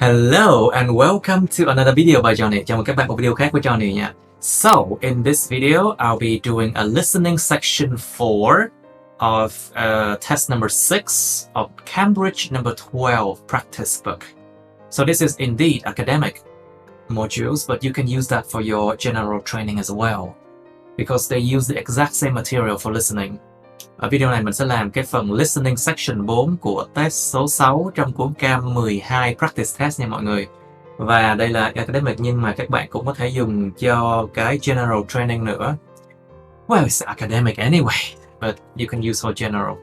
Hello and welcome to another video by Johnny. Chào mừng các bạn một video khác của Johnny nha. So, in this video, I'll be doing a listening section 4 of test number 6 of Cambridge number 12 practice book. So this is indeed academic modules, but you can use that for your general training as well, because they use the exact same material for listening. Ở video này mình sẽ làm cái phần listening section 4 của test số 6 trong cuốn Cam 12 practice test nha mọi người. Và đây là academic nhưng mà các bạn cũng có thể dùng cho cái general training nữa. Well, it's academic anyway, but you can use for general.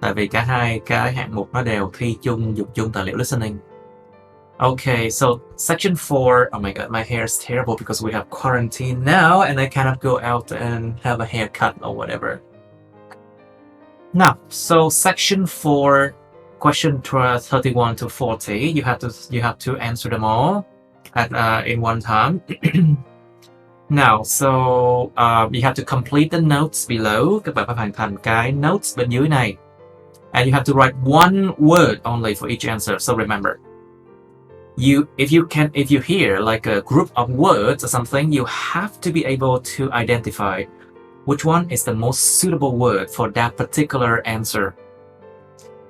Tại vì cả hai cái hạng mục nó đều thi chung, dùng chung tài liệu listening. Okay, so section 4, oh my god, my hair is terrible because we have quarantine now and I cannot go out and have a haircut or whatever. Now, so section 4, question 31 to 40, you have to answer them all at in one time. Now, so you have to complete the notes below. Các bạn phải hoàn thành cái notes bên dưới này. And you have to write one word only for each answer. So remember, if you hear like a group of words or something, you have to be able to identify which one is the most suitable word for that particular answer.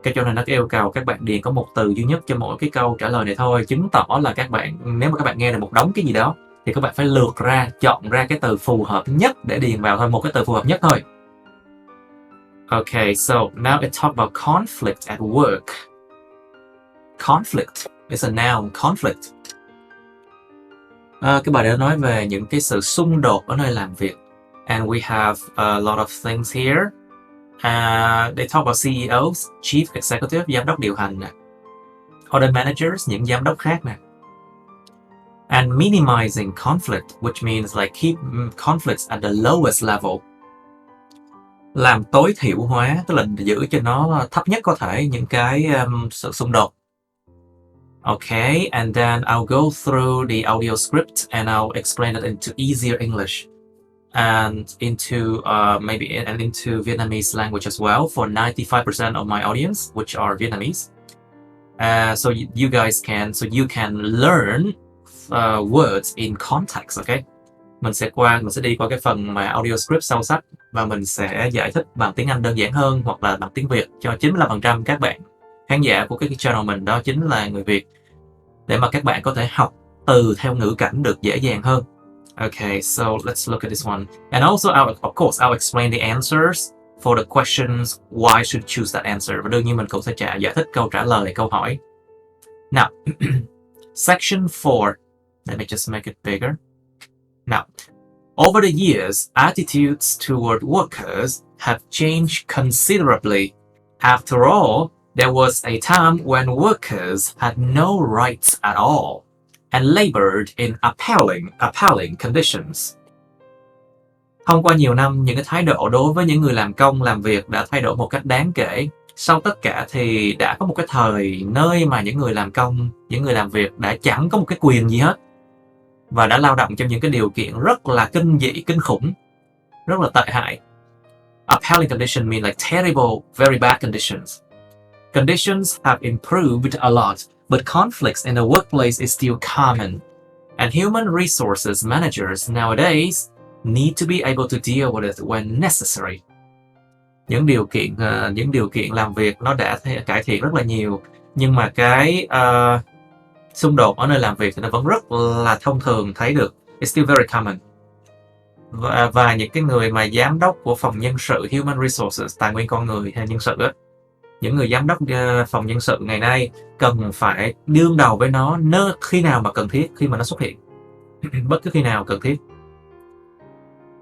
Cái chỗ này nó yêu cầu các bạn điền có một từ duy nhất cho mỗi cái câu trả lời này thôi, chứng tỏ là các bạn, nếu mà các bạn nghe được một đống cái gì đó thì các bạn phải lược ra, chọn ra cái từ phù hợp nhất để điền vào thôi, một cái từ phù hợp nhất thôi. Okay, so now it talk about conflict at work. Conflict is a noun, conflict. Cái bài đó nói về những cái sự xung đột ở nơi làm việc. And we have a lot of things here. They talk about CEOs, Chief Executive, giám đốc điều hành nè. Other managers, những giám đốc khác nè. And minimizing conflict, which means like keep conflicts at the lowest level. Làm tối thiểu hóa, tức là giữ cho nó thấp nhất có thể những cái sự xung đột. Okay, and then I'll go through the audio script and I'll explain it into easier English. And into into Vietnamese language as well for 95% of my audience, which are Vietnamese. So you can learn words in context, okay? Mình sẽ đi qua cái phần mà audio script sau sách và mình sẽ giải thích bằng tiếng Anh đơn giản hơn hoặc là bằng tiếng Việt cho 95% các bạn khán giả của cái channel mình, đó chính là người Việt, để mà các bạn có thể học từ theo ngữ cảnh được dễ dàng hơn. Okay, so let's look at this one. And also, I'll explain the answers for the questions, why I should choose that answer. Và đương nhiên mình cũng sẽ giải thích câu trả lời, câu hỏi. Now, section 4. Let me just make it bigger. Now, over the years, attitudes toward workers have changed considerably. After all, there was a time when workers had no rights at all and labored in appalling conditions. Thông qua nhiều năm, những cái thái độ đối với những người làm công, làm việc đã thay đổi một cách đáng kể. Sau tất cả thì đã có một cái thời nơi mà những người làm công, những người làm việc đã chẳng có một cái quyền gì hết và đã lao động trong những cái điều kiện rất là kinh dị, kinh khủng, rất là tệ hại. Appalling condition mean like terrible, very bad conditions. Conditions have improved a lot, but conflicts in the workplace is still common, and human resources managers nowadays need to be able to deal with it when necessary. Những điều kiện làm việc nó đã cải thiện rất là nhiều, nhưng mà cái xung đột ở nơi làm việc thì nó vẫn rất là thông thường thấy được. It's still very common. Và những cái người mà giám đốc của phòng nhân sự, human resources, tài nguyên con người hay nhân sự á, những người giám đốc phòng nhân sự ngày nay cần phải đương đầu với nó khi nào mà cần thiết, khi mà nó xuất hiện. Bất cứ khi nào cần thiết.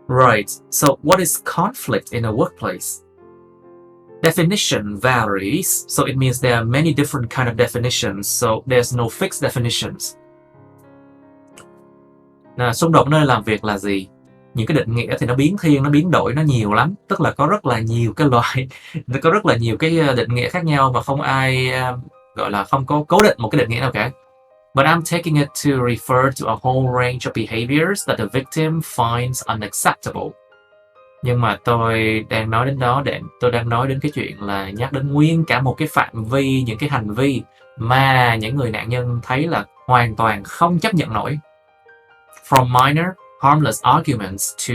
Right, so what is conflict in a workplace? Definition varies, so it means there are many different kind of definitions, so there's no fixed definitions. Xung đột nơi làm việc là gì? Những cái định nghĩa thì nó biến thiên, nó biến đổi, nó nhiều lắm. Tức là có rất là nhiều cái loại, có rất là nhiều cái định nghĩa khác nhau và không ai gọi là không có cố định một cái định nghĩa nào cả. But I'm taking it to refer to a whole range of behaviors that the victim finds unacceptable. Nhưng mà tôi đang nói đến cái chuyện là nhắc đến nguyên cả một cái phạm vi, những cái hành vi mà những người nạn nhân thấy là hoàn toàn không chấp nhận nổi. From minor, harmless arguments to,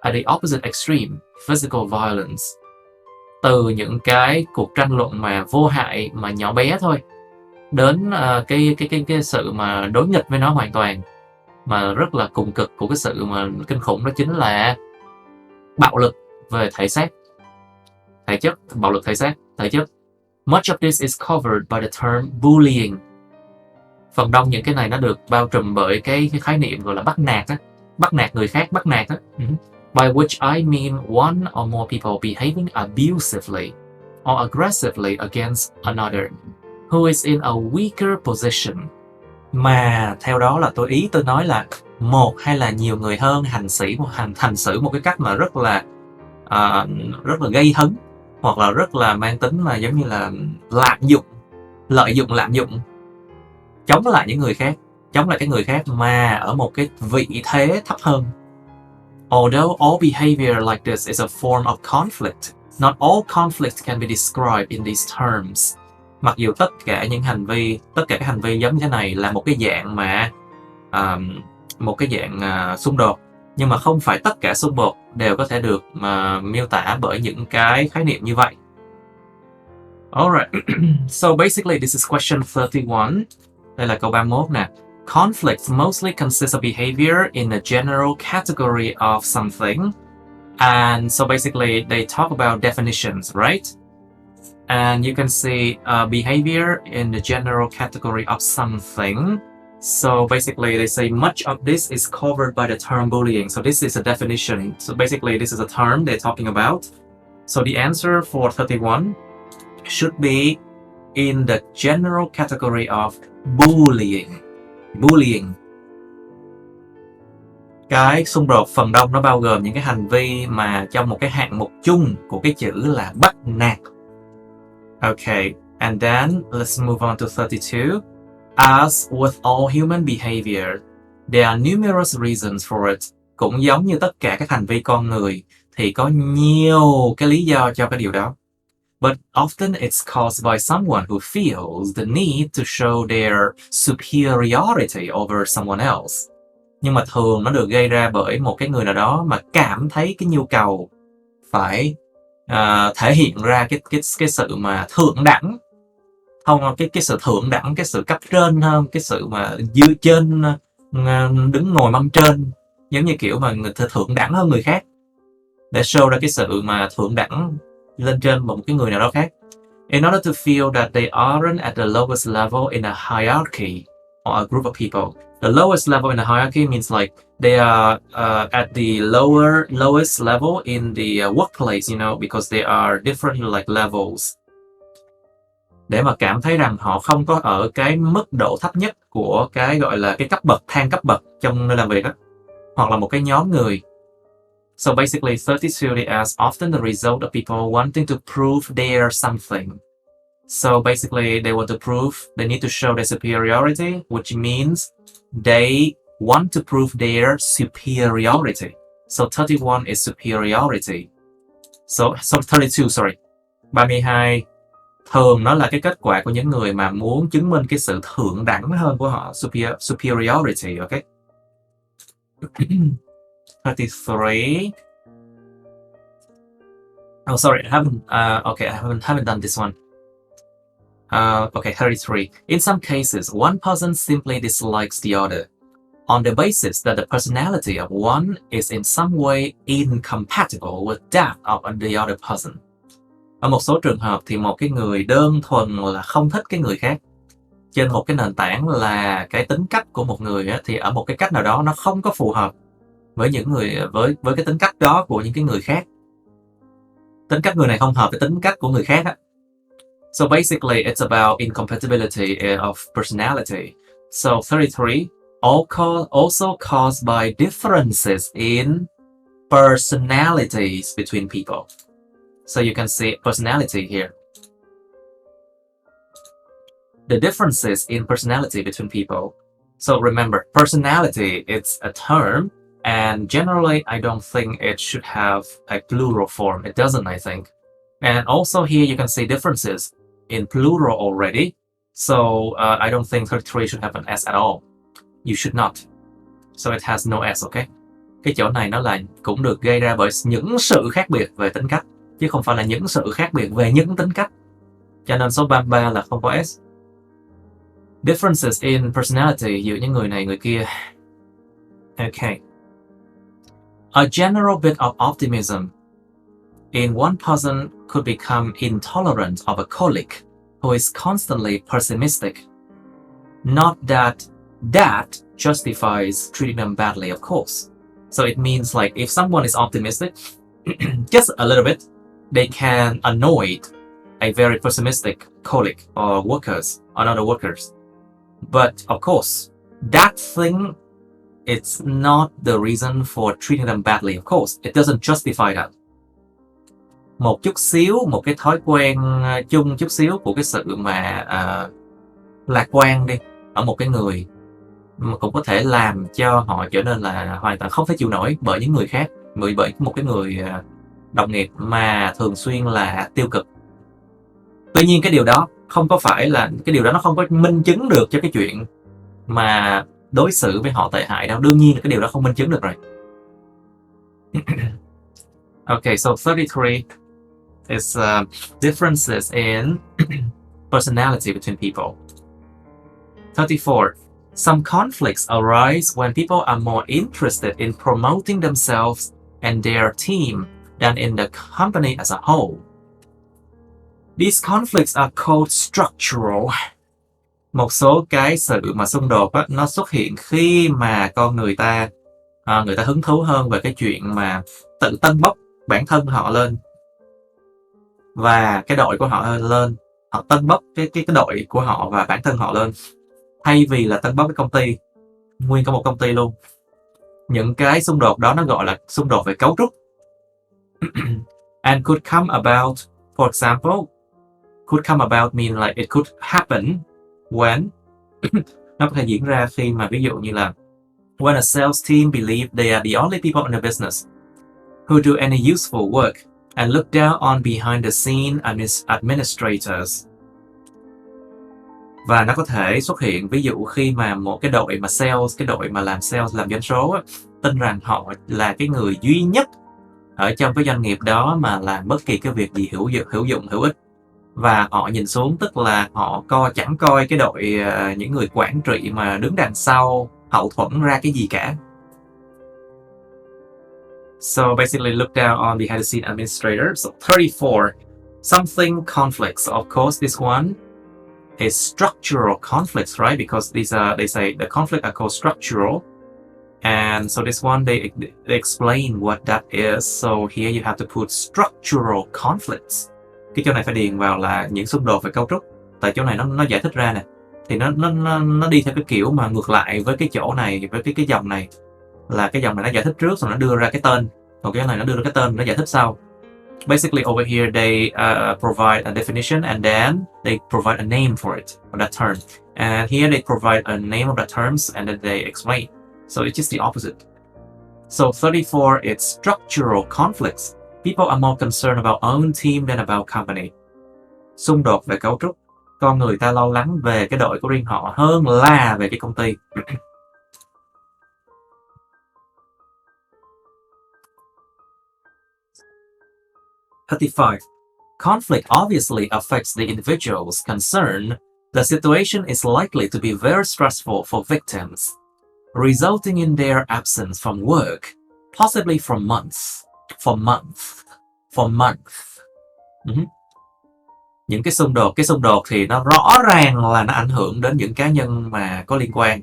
at the opposite extreme, physical violence. Từ những cái cuộc tranh luận mà vô hại, mà nhỏ bé thôi, đến cái sự mà đối nghịch với nó hoàn toàn, mà rất là cùng cực của cái sự mà kinh khủng, đó chính là bạo lực về thể xác, thể chất, bạo lực thể xác, thể chất. Much of this is covered by the term bullying. Phần đông những cái này nó được bao trùm bởi cái khái niệm gọi là bắt nạt á, bắt nạt người khác, bắt nạt á. By which I mean one or more people behaving abusively or aggressively against another who is in a weaker position. Mà theo đó là ý tôi nói là một hay là nhiều người hơn hành xử một cái cách mà rất là gây hấn, hoặc là rất là mang tính mà giống như là lợi dụng lạm dụng, chống lại những người khác, chống lại cái người khác mà ở một cái vị thế thấp hơn. Although all behavior like this is a form of conflict, not all conflict can be described in these terms. Mặc dù tất cả các hành vi giống như thế này là một cái dạng xung đột, nhưng mà không phải tất cả xung đột đều có thể được miêu tả bởi những cái khái niệm như vậy. Alright, so basically this is question 31. Đây là câu 31 nè. Conflicts mostly consist of behavior in a general category of something. And so basically they talk about definitions, right? And you can see behavior in the general category of something. So basically they say much of this is covered by the term bullying. So this is a definition. So basically this is a term they're talking about. So the answer for 31 should be in the general category of bullying. Bullying. Cái xung đột phần đông nó bao gồm những cái hành vi mà trong một cái hạng mục chung của cái chữ là bắt nạt. Okay, and then let's move on to 32. As with all human behavior, there are numerous reasons for it. Cũng giống như tất cả các hành vi con người thì có nhiều cái lý do cho cái điều đó. But often it's caused by someone who feels the need to show their superiority over someone else. Nhưng mà thường nó được gây ra bởi một cái người nào đó mà cảm thấy cái nhu cầu phải thể hiện ra cái sự mà thượng đẳng, không, cái sự thượng đẳng, cái sự cấp trên hơn, cái sự mà đứng ngồi mâm trên, giống như kiểu mà người ta thượng đẳng hơn người khác, để show ra cái sự mà thượng đẳng lên trên một cái người nào đó khác. In order to feel that they aren't at the lowest level in a hierarchy or a group of people. The lowest level in a hierarchy means like they are at the lowest level in the workplace, you know, because they are different like levels. Để mà cảm thấy rằng họ không có ở cái mức độ thấp nhất của cái gọi là cái thang cấp bậc trong nơi làm việc đó, hoặc là một cái nhóm người. So basically 32 they ask often the result of people wanting to prove they are something. So basically they want to prove, they need to show their superiority, which means they want to prove their superiority. So 31 is superiority. So 32, sorry. 32 thường nó là cái kết quả của những người mà muốn chứng minh cái sự thượng đẳng hơn của họ, superiority, okay? 33. Oh, sorry, I haven't done this one. Okay, 33. In some cases, one person simply dislikes the other on the basis that the personality of one is in some way incompatible with that of the other person. Ở một số trường hợp thì một cái người đơn thuần là không thích cái người khác trên một cái nền tảng là cái tính cách của một người thì ở một cái cách nào đó nó không có phù hợp với những người với cái tính cách đó của những cái người khác. Tính cách người này không hợp với tính cách của người khác á. So basically it's about incompatibility of personality. So 33 also caused by differences in personalities between people. So you can see personality here. The differences in personality between people. So remember, personality, it's a term, and generally I don't think it should have a plural form. It doesn't, I think. And also here you can see differences in plural already. So I don't think 33 should have an S at all. You should not. So it has no S, okay? Cái chỗ này nó là cũng được gây ra bởi những sự khác biệt về tính cách, chứ không phải là những sự khác biệt về những tính cách. Cho nên số 33 là không có S. Differences in personality giữa những người này người kia. Okay. A general bit of optimism in one person could become intolerant of a colleague who is constantly pessimistic. Not that justifies treating them badly, of course. So it means like if someone is optimistic, just a little bit, they can annoy a very pessimistic colleague or other workers. But of course, that thing, it's not the reason for treating them badly. Of course, it doesn't justify that. Một chút xíu, một cái thói quen chung chút xíu của cái sự mà lạc quan đi ở một cái người mà cũng có thể làm cho họ trở nên là hoàn toàn không thể chịu nổi bởi những người khác, bởi một cái người đồng nghiệp mà thường xuyên là tiêu cực. Tuy nhiên cái điều đó không có phải là cái điều đó nó không có minh chứng được cho cái chuyện mà đối xử với họ tệ hại đâu. Đương nhiên là cái điều đó không minh chứng được rồi. Okay, so 33 is differences in personality between people. 34. Some conflicts arise when people are more interested in promoting themselves and their team than in the company as a whole. These conflicts are called structural. Một số cái sự mà xung đột á, nó xuất hiện khi mà con người ta hứng thú hơn về cái chuyện mà tự tâng bốc bản thân họ lên và cái đội của họ lên, họ tâng bốc cái đội của họ và bản thân họ lên, thay vì là tâng bốc cái công ty, nguyên cả một công ty luôn. Những cái xung đột đó nó gọi là xung đột về cấu trúc. And could come about, for example, could come about mean like it could happen when nó có thể diễn ra khi mà ví dụ như là when a sales team believe they are the only people in the business who do any useful work and look down on behind the scene administrators. Và nó có thể xuất hiện ví dụ khi mà một cái đội mà sales, cái đội mà làm sales, làm doanh số á, tin rằng họ là cái người duy nhất ở trong cái doanh nghiệp đó mà làm bất kỳ cái việc gì hữu ích. Và họ nhìn xuống, tức là họ chẳng coi cái đội những người quản trị mà đứng đằng sau hậu thuẫn ra cái gì cả. So basically look down on behind the scene administrator. So 34, something conflicts. Of course, this one is structural conflicts, right? Because they say the conflict are called structural. And so this one, they explain what that is. So here you have to put structural conflicts. Cái chỗ này phải điền vào là những xung đột về cấu trúc. Tại chỗ này nó giải thích ra nè. Thì nó đi theo cái kiểu mà ngược lại với cái chỗ này, với cái dòng này. Là cái dòng này nó giải thích trước rồi nó đưa ra cái tên. Còn cái này nó đưa ra cái tên, nó giải thích sau. Basically over here they provide a definition and then they provide a name for it, for that term. And here they provide a name of that terms and then they explain. So it's just the opposite. So 34, it's structural conflicts. People are more concerned about own team than about company. Xung đột về cấu trúc. Con người ta lo lắng về cái đội của riêng họ hơn là về cái công ty. Conflict obviously affects the individuals concerned. The situation is likely to be very stressful for victims, resulting in their absence from work, possibly for months. Những cái xung đột thì nó rõ ràng là nó ảnh hưởng đến những cá nhân mà có liên quan.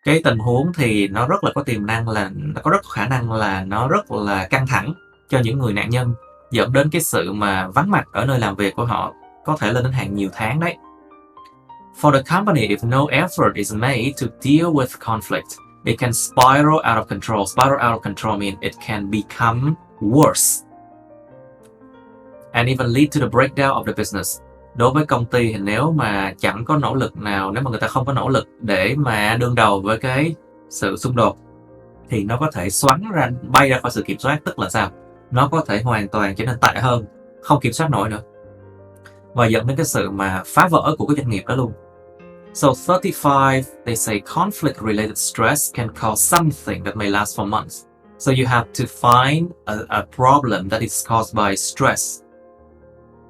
Cái tình huống thì nó rất là có tiềm năng là nó có rất khả năng là nó rất là căng thẳng cho những người nạn nhân, dẫn đến cái sự mà vắng mặt ở nơi làm việc của họ có thể lên đến hàng nhiều tháng đấy. For the company, if no effort is made to deal with conflict, it can spiral out of control. Spiral out of control means it can become worse and even lead to the breakdown of the business. Đối với công ty thì nếu mà chẳng có nỗ lực nào, nếu mà người ta không có nỗ lực để mà đương đầu với cái sự xung đột thì nó có thể bay ra khỏi sự kiểm soát, tức là sao? Nó có thể hoàn toàn trở nên tệ hơn, không kiểm soát nổi nữa. và dẫn đến cái sự mà phá vỡ của cái doanh nghiệp đó luôn. So 35, they say conflict-related stress can cause something that may last for months. So you have to find a problem that is caused by stress.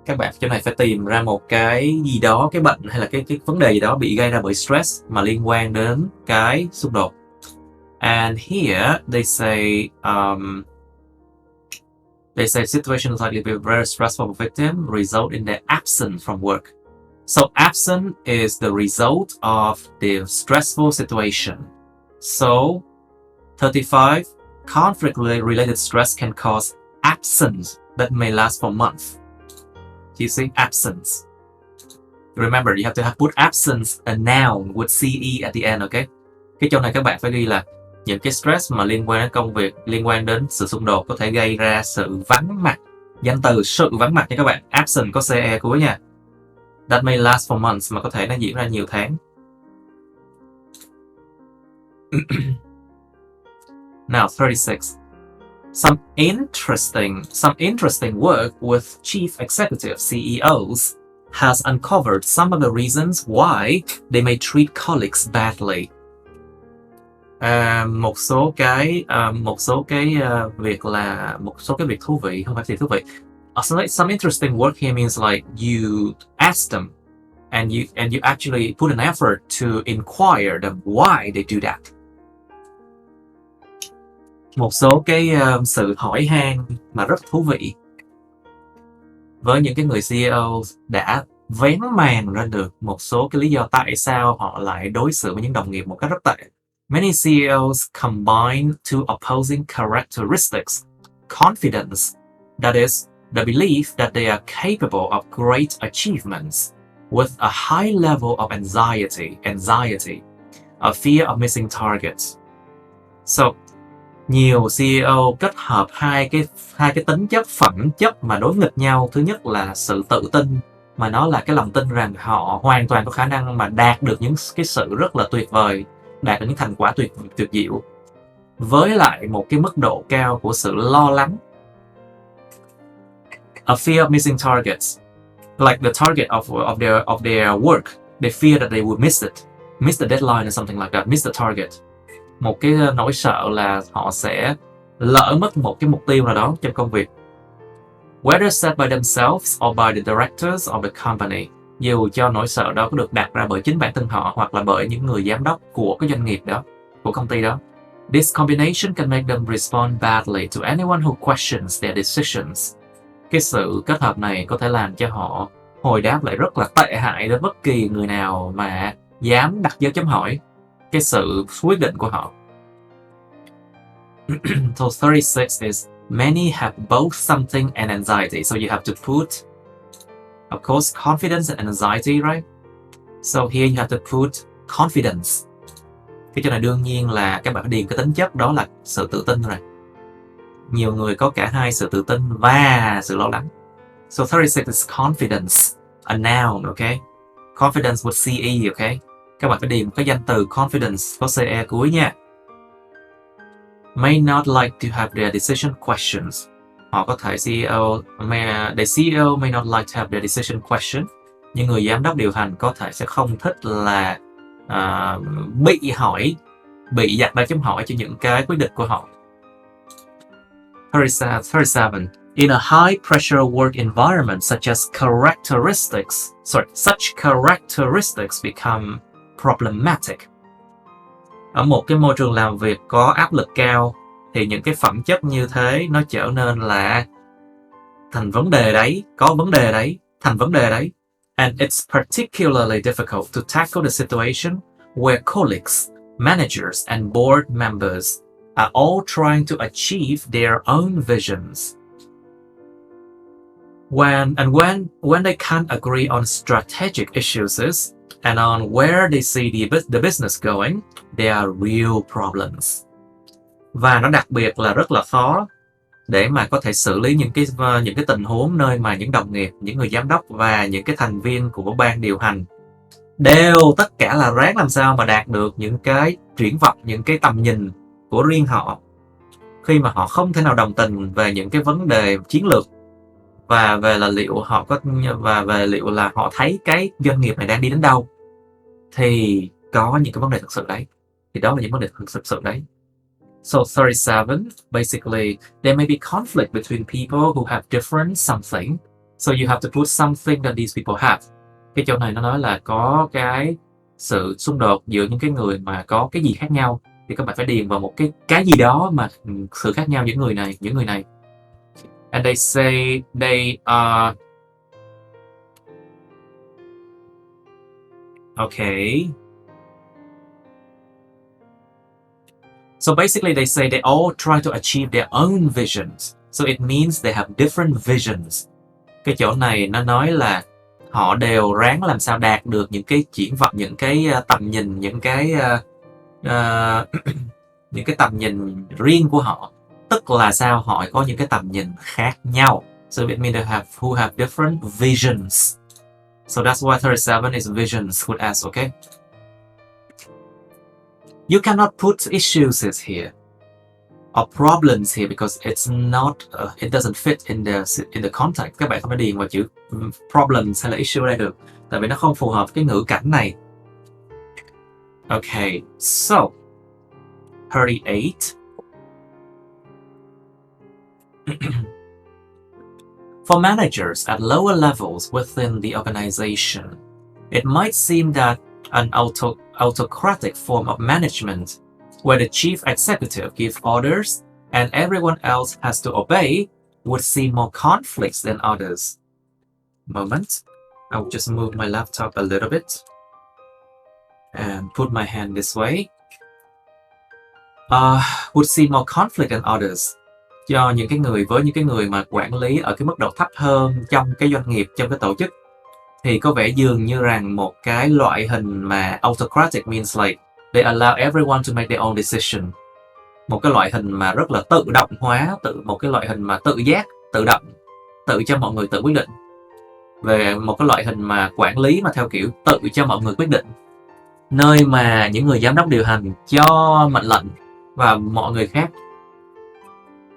Các bạn chỗ này phải tìm ra một cái gì đó, cái bệnh hay là cái vấn đề gì đó bị gây ra bởi stress mà liên quan đến cái xung đột. And here they say situations likely to be very stressful for victim result in their absence from work. So absent is the result of the stressful situation. So 35, conflict-related stress can cause absence that may last for months. You see, absence. Remember, you have to put absence, a noun with CE at the end, okay? Cái chỗ này các bạn phải ghi là những cái stress mà liên quan đến công việc, liên quan đến sự xung đột có thể gây ra sự vắng mặt. Danh từ sự vắng mặt nha các bạn. Absent có CE cuối nha. That may last for months, mà có thể nó diễn ra nhiều tháng. Now, 36. Some interesting work with chief executive CEOs has uncovered some of the reasons why they may treat colleagues badly. Một số cái việc thú vị, không phải gì thú vị. Some interesting work here means like you ask them and you actually put an effort to inquire them why they do that. Một số cái sự hỏi han mà rất thú vị với những cái người CEO đã vén màn ra được một số cái lý do tại sao họ lại đối xử với những đồng nghiệp một cách rất tệ. Many CEOs combine two opposing characteristics: confidence, that is, the belief that they are capable of great achievements, with a high level of anxiety, a fear of missing targets. So, nhiều CEO kết hợp hai cái tính chất phẩm chất mà đối nghịch nhau. Thứ nhất là sự tự tin, mà nó là cái lòng tin rằng họ hoàn toàn có khả năng mà đạt được những cái sự rất là tuyệt vời, đạt được những thành quả tuyệt diệu, với lại một cái mức độ cao của sự lo lắng. A fear of missing targets, like the target of their work, they fear that they will miss the deadline or something like that, miss the target. Một cái nỗi sợ là họ sẽ lỡ mất một cái mục tiêu nào đó trong công việc. Whether set by themselves or by the directors of the company, dù cho nỗi sợ đó có được đặt ra bởi chính bản thân họ hoặc là bởi những người giám đốc của cái doanh nghiệp đó, của công ty đó. This combination can make them respond badly to anyone who questions their decisions. Cái sự kết hợp này có thể làm cho họ hồi đáp lại rất là tệ hại đến bất kỳ người nào mà dám đặt dấu chấm hỏi cái sự quyết định của họ. So 36 is many have both something and anxiety. So you have to put, of course, confidence and anxiety, right? So here you have to put confidence. Cái chỗ này đương nhiên là các bạn phải điền cái tính chất đó là sự tự tin rồi. Nhiều người có cả hai, sự tự tin và sự lo lắng. So 36 is confidence, a noun, okay? Confidence with CE, okay? Các bạn phải điền một cái danh từ confidence có CE cuối nha. May not like to have their decision questions. Họ có thể the CEO may not like to have their decision questioned. Nhưng người giám đốc điều hành có thể sẽ không thích là bị đặt ra chấm hỏi cho những cái quyết định của họ. 37. In a high pressure work environment, such characteristics become problematic. Ở một cái môi trường làm việc có áp lực cao thì những cái phẩm chất như thế nó trở nên là thành vấn đề đấy, thành vấn đề đấy. And it's particularly difficult to tackle the situation where colleagues, managers and board members are all trying to achieve their own visions. When they can't agree on strategic issues and on where they see the business going, there are real problems. Và nó đặc biệt là rất là khó để mà có thể xử lý những cái tình huống nơi mà những đồng nghiệp, những người giám đốc và những cái thành viên của ban điều hành đều tất cả là ráng làm sao mà đạt được những cái triển vọng, những cái tầm nhìn của riêng họ, khi mà họ không thể nào đồng tình về những cái vấn đề chiến lược và về là liệu họ có và về liệu là họ thấy cái doanh nghiệp này đang đi đến đâu, thì có những cái vấn đề thực sự đấy. Thì đó là những vấn đề thực sự đấy. So 37, basically, there may be conflict between people who have different something. So you have to put something that these people have. Cái chỗ này nó nói là có cái sự xung đột giữa những cái người mà có cái gì khác nhau, thì các bạn phải điền vào một cái gì đó mà sự khác nhau những người này. And they say they are okay. So basically they say they all try to achieve their own visions. So it means they have different visions. Cái chỗ này nó nói là họ đều ráng làm sao đạt được những cái triển vọng, những cái tầm nhìn, những cái những cái tầm nhìn riêng của họ. Tức là sao? Họ có những cái tầm nhìn khác nhau. So it means they have different visions. So that's why 37 is visions with S, okay? You cannot put issues here or problems here because it's not, it doesn't fit in the context. Các bạn không thể điền vào chữ problems hay là issue đây được, tại vì nó không phù hợp cái ngữ cảnh này. Okay, so 38. For managers at lower levels within the organization, it might seem that an autocratic form of management, where the chief executive gives orders and everyone else has to obey, would see more conflicts than others. Moment. I'll just move my laptop a little bit and put my hand this way. Would see more conflict than others. Cho những cái người mà quản lý ở cái mức độ thấp hơn trong cái doanh nghiệp, trong cái tổ chức, thì có vẻ dường như rằng một cái loại hình mà autocratic means like they allow everyone to make their own decision. Một cái loại hình mà rất là tự động hóa, một cái loại hình mà tự giác, tự động, tự cho mọi người tự quyết định. Về một cái loại hình mà quản lý mà theo kiểu tự cho mọi người quyết định, nơi mà những người giám đốc điều hành cho mệnh lệnh và mọi người khác.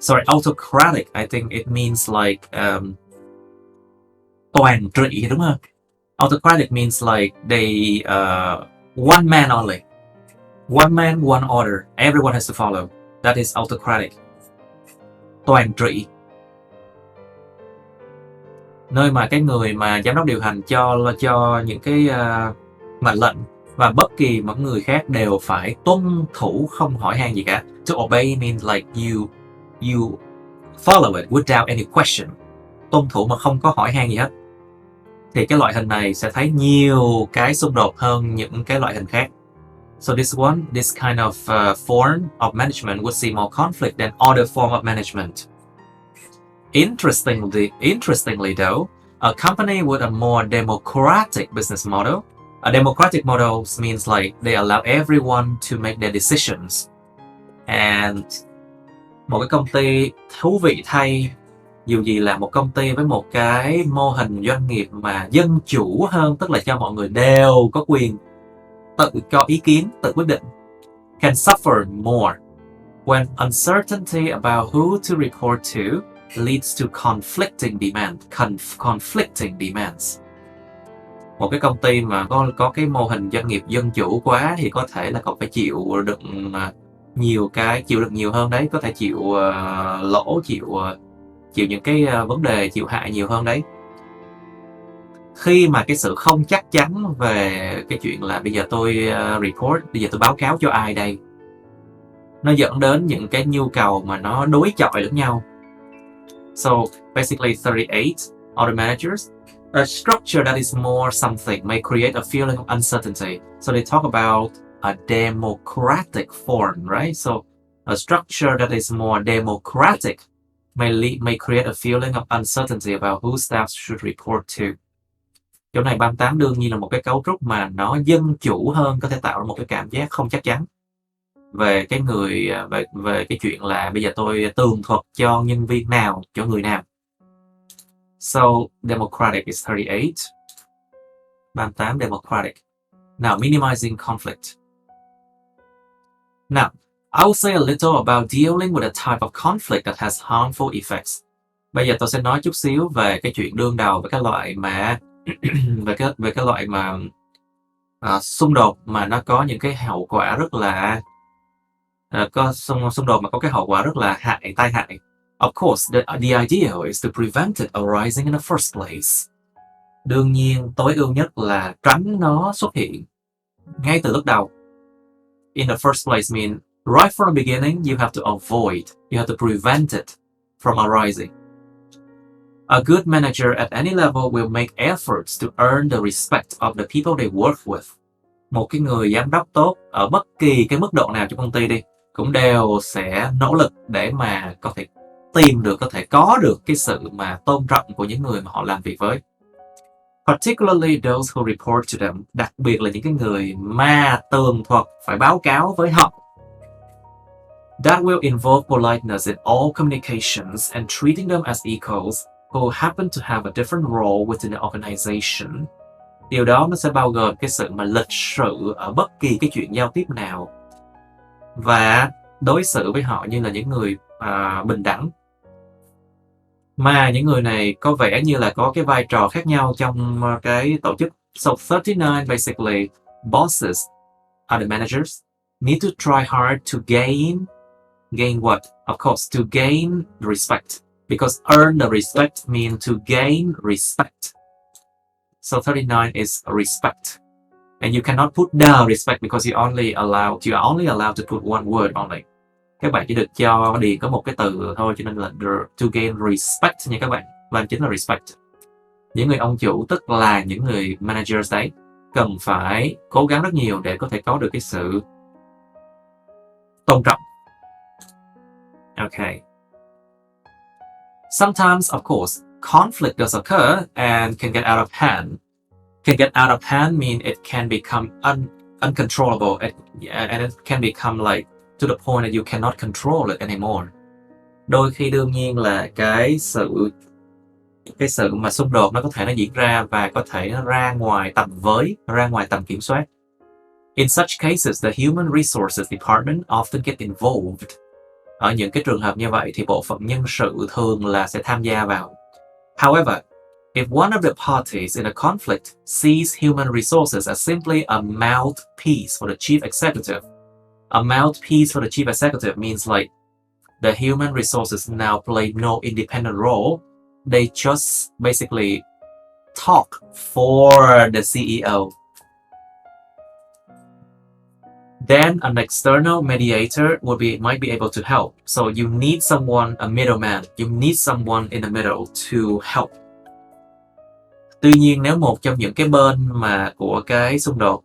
Sorry, autocratic, I think it means like toàn trị, đúng không? Autocratic means like they one man only. One man, one order. Everyone has to follow. That is autocratic. Toàn trị. Nơi mà cái người mà giám đốc điều hành cho những cái mệnh lệnh, và bất kỳ mọi người khác đều phải tuân thủ, không hỏi han gì cả. To obey means like you follow it without any question. Tuân thủ mà không có hỏi han gì hết. Thì cái loại hình này sẽ thấy nhiều cái xung đột hơn những cái loại hình khác. So this kind of form of management would see more conflict than other form of management. Interestingly though, a company with a more democratic business model, a democratic model means like they allow everyone to make their decisions. And một cái công ty thú vị thay, dù gì là một công ty với một cái mô hình doanh nghiệp mà dân chủ hơn, tức là cho mọi người đều có quyền tự có ý kiến, tự quyết định, can suffer more when uncertainty about who to report to leads to conflicting demands. Một cái công ty mà có cái mô hình doanh nghiệp dân chủ quá thì có thể là còn phải chịu được nhiều hơn đấy, có thể chịu lỗ, chịu những cái vấn đề, chịu hại nhiều hơn đấy. Khi mà cái sự không chắc chắn về cái chuyện là bây giờ tôi report, bây giờ tôi báo cáo cho ai đây, nó dẫn đến những cái nhu cầu mà nó đối chọi lẫn nhau. So basically 38 other managers, a structure that is more something may create a feeling of uncertainty. So they talk about a democratic form, right? So a structure that is more democratic may create a feeling of uncertainty about who staff should report to. Chỗ này 38 đương nhiên là một cái cấu trúc mà nó dân chủ hơn, có thể tạo ra một cái cảm giác không chắc chắn về cái người, về cái chuyện là bây giờ tôi tường thuật cho nhân viên nào, cho người nào. So democratic is 38. 38 democratic. Now minimizing conflict. Now I will say a little about dealing with a type of conflict that has harmful effects. Bây giờ tôi sẽ nói chút xíu về cái chuyện đương đầu với cái loại mà về cái loại mà xung đột mà nó có những cái hậu quả rất là có xung đột mà có cái hậu quả rất là tai hại. Of course, the idea is to prevent it arising in the first place. Đương nhiên, tối ưu nhất là tránh nó xuất hiện ngay từ lúc đầu. In the first place mean right from the beginning, you have to avoid, you have to prevent it from arising. A good manager at any level will make efforts to earn the respect of the people they work with. Một cái người giám đốc tốt ở bất kỳ cái mức độ nào trong công ty đi cũng đều sẽ nỗ lực để mà có thể tìm được, có thể có được cái sự mà tôn trọng của những người mà họ làm việc với. Particularly those who report to them, đặc biệt là những cái người mà tường thuật phải báo cáo với họ. That will involve politeness in all communications and treating them as equals who happen to have a different role within the organization. Điều đó nó sẽ bao gồm cái sự mà lịch sự ở bất kỳ cái chuyện giao tiếp nào và đối xử với họ như là những người bình đẳng. Mà những người này có vẻ như là có cái vai trò khác nhau trong cái tổ chức. So 39 basically, bosses are the managers need to try hard to gain what? Of course, to gain respect. Because earn the respect means to gain respect. So 39 is respect. And you cannot put the respect because you are only allowed to put one word only. Các bạn chỉ được cho điền có một cái từ thôi, cho nên là to gain respect nha các bạn. Và chính là respect. Những người ông chủ, tức là những người managers đấy, cần phải cố gắng rất nhiều để có thể có được cái sự tôn trọng. Okay. Sometimes, of course, conflict does occur and can get out of hand. Can get out of hand mean it can become uncontrollable and it can become like to the point that you cannot control it anymore. Đôi khi đương nhiên là cái sự mà xung đột nó có thể nó diễn ra và có thể nó ra ngoài tầm kiểm soát. In such cases, the Human Resources Department often get involved. Ở những cái trường hợp như vậy thì bộ phận nhân sự thường là sẽ tham gia vào. However, if one of the parties in a conflict sees human resources as simply a mouthpiece for the chief executive, a mouthpiece for the chief executive means like the human resources now play no independent role. They just basically talk for the CEO. Then an external mediator might be able to help. So you need someone, a middleman. You need someone in the middle to help. Tuy nhiên nếu một trong những cái bên mà của cái xung đột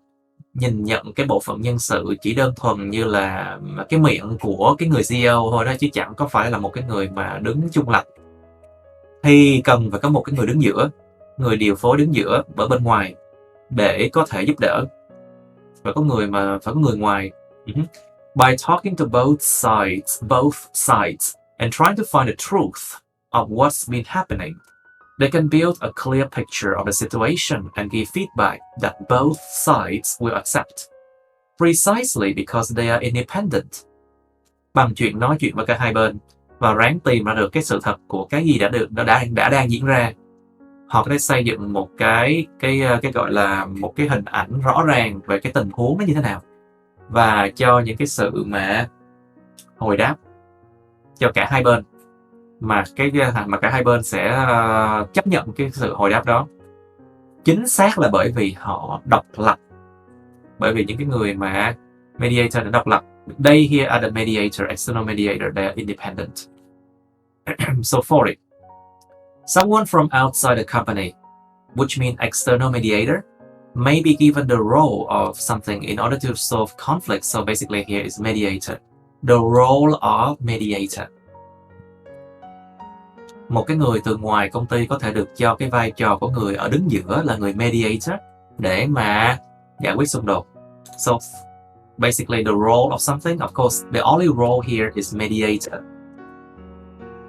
nhìn nhận cái bộ phận nhân sự chỉ đơn thuần như là cái miệng của cái người CEO thôi đó, chứ chẳng có phải là một cái người mà đứng trung lập, thì cần phải có một cái người đứng giữa, người điều phối đứng giữa ở bên ngoài để có thể giúp đỡ. Phải có người ngoài. By talking to both sides and trying to find the truth of what's been happening, they can build a clear picture of the situation and give feedback that both sides will accept, precisely because they are independent. Bằng nói chuyện với cả hai bên và ráng tìm ra được cái sự thật của cái gì đã đang diễn ra. Họ có thể xây dựng một cái gọi là một cái hình ảnh rõ ràng về cái tình huống nó như thế nào và cho những cái sự mà hồi đáp cho cả hai bên, mà cả hai bên sẽ chấp nhận cái sự hồi đáp đó. Chính xác là bởi vì họ độc lập, bởi vì những cái người mà mediator đã độc lập. They here are the mediator, external mediator, they are independent. So 40. Someone from outside the company, which means external mediator, may be given the role of something in order to solve conflict. So basically here is mediator. The role of mediator. Một cái người từ ngoài công ty có thể được cho cái vai trò của người ở đứng giữa là người mediator để mà giải quyết xung đột. So basically the role of something, of course, the only role here is mediator.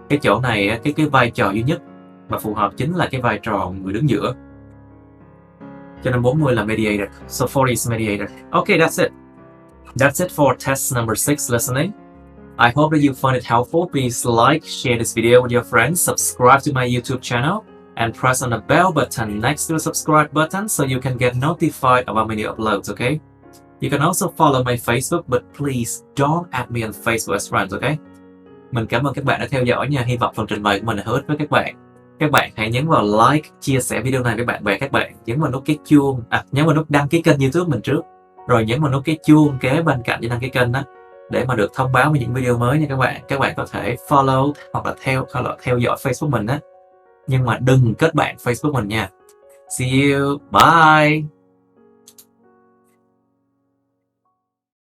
Cái chỗ này, cái vai trò duy nhất và phù hợp chính là cái vai trò người đứng giữa. Cho nên 40 là mediator. So 40 is mediator. Okay, that's it. That's it for test number 6 listening. I hope that you found it helpful. Please like, share this video with your friends, subscribe to my YouTube channel, and press on the bell button next to the subscribe button so you can get notified about my new uploads, okay? You can also follow my Facebook, but please don't add me on Facebook as friends, okay? Mình cảm ơn các bạn đã theo dõi nha. Hy vọng phần trình bày của mình hữu ích với các bạn. Các bạn hãy nhấn vào like, chia sẻ video này với bạn bè các bạn. Nhấn vào nút cái chuông, nhấn vào nút đăng ký kênh YouTube mình trước. Rồi nhấn vào nút cái chuông kế bên cạnh để đăng ký kênh đó, để mà được thông báo về những video mới nha các bạn. Các bạn có thể follow hoặc là theo dõi Facebook mình á. Nhưng mà đừng kết bạn Facebook mình nha. See you, bye!